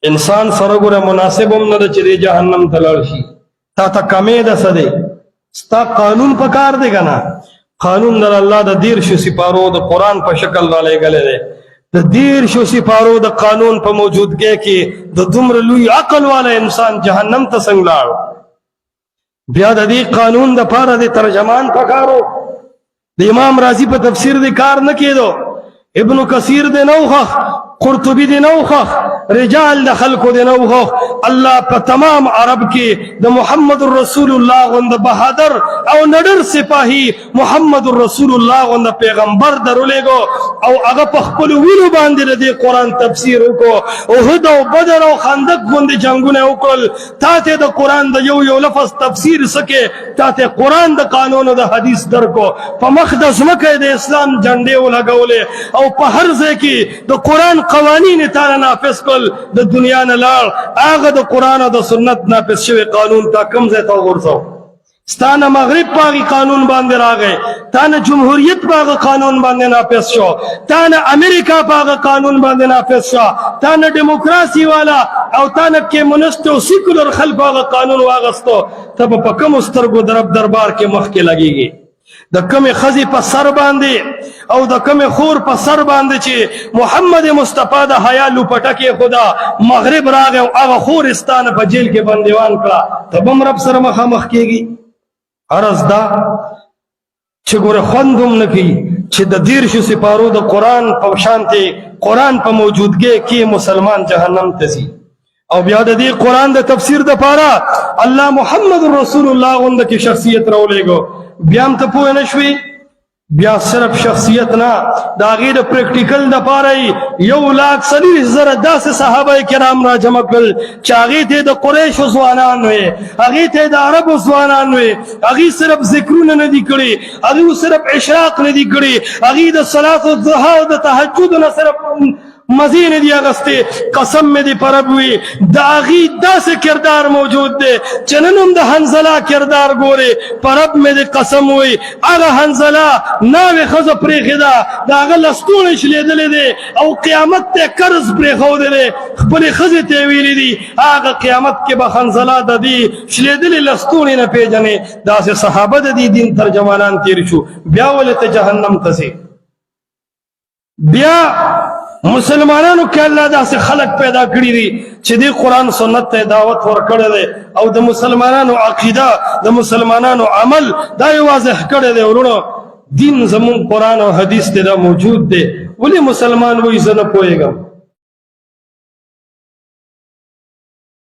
انسان سره ګوره مناسب هم نه ده چې دی جهنم ته لاړ شي. تا ته کمې ده څه دی؟ ستا قانون پکار دی که نه؟ قانون در الله د 13 سپارو د قرآن په شکل را لېږلی دی. د 13 سپارو د قانون په موجودګۍ کې د دومره لوی عقل والا انسان جهنم ته څنګه لاړ؟ بیا د دې قانون دپاره د ترجمان پکارو. د امام راضي په تفسیر د کار نه کېدو، ابن کثیر د نو خخ، قرطبی دی نو خخ، رجال د خلکو دی نو خخ. الله په تمام عرب کې د محمد رسول الله غوند بهادر او نډر سپاهی محمد رسول الله غوند پیغمبر درولېګو او هغه په خپل وینو باندې د قرآن تفسیر وکړو. احد او بدر او خندق غوندې جنگونه وکړل. تا ته د قرآن د یو لفظ تفسیر سکے، تا ته قرآن د قانون د حدیث درکو. په مخ د ځمکې د اسلام جنډې ولګولې او په هر ځای کې د قرآن قوانین تعالی نافذ کړل. د دنیا نه لاړ، هغه د قرآن او د سنت نافذ شوی قانون تا کوم ځای ته وغورځاو؟ ستانه مغرب په هغې قانون باندې راغی، تانه جمهوریت په هغه قانون باندې نافذ شو، تانه امریکا په هغه قانون باندې نافذ شو، تانه ډیموکراسي والا او تانه کمونیسټ او سیکولر خلکو هغه قانون واغستو. ته به په کومو سترګو دربار کې مخکې لګېږي؟ د کمې ښځې په سر باندې او د کمې خور په سر باندې چې محمد مصطفی د حیا لوپټه کې خدا مغرب راغی او هغه خور ستانه په جیل کې بندیوان کړه، ته به هم رب سره مخامخ کېږي؟ عرض دا چې ګوره خوند هم نه کوي چې د 13 سپارو د قرآن په شانتې قرآن په موجودګۍ کې مسلمان جهنم ته ځي. او بیا د دې قرآن د تفسیر دپاره الله محمد رسول الله غونده کې شخصیت راولېږو. بیا هم ته پوه نه شوې؟ بیا صرف شخصیت نه، د هغې د پریکټیکل دپاره یې 1,40,000 داسې صحابه کرام را جمع کړل چې هغې ته د قریشو ځوانان وې، هغې ته د عربو ځوانان وې، هغې صرف ذکرونه نه دي کړي، هغې صرف اشراق نه دي کړي، هغې د صلات الضحا او د تهجد نه صرف مزې نه دي اغستې. قسم مې دې په رب وي د هغې داسې کردار موجود دی چې نن هم د حنظله کردار ګورې. په رب مې دې قسم وي هغه حنظله ناوې ښځه پرېښې ده، د هغه لستوڼی شلېدلی دی او قیامت ته قرض پرېښودی دی، خپلې ښځې ته یې ویلي دي هغه قیامت کې به حنظله د دې شلېدلي لستوڼي نه پېژنې. داسې صحابه د دې دین ترجمانان تېر شو. بیا ولې ته جهنم ته ځې؟ بیا مسلمانانو کې الله داسې خلق پیدا کړي دي چې دې قرآن سنت ته دعوت ورکړی دی او د مسلمانانو عقیده د مسلمانانو عمل دا یې واضح کړی دی. ورونو دین زمون قرآن او حدیث ته دا موجود دی، ولې مسلمان وایي زه نه پوهېږم؟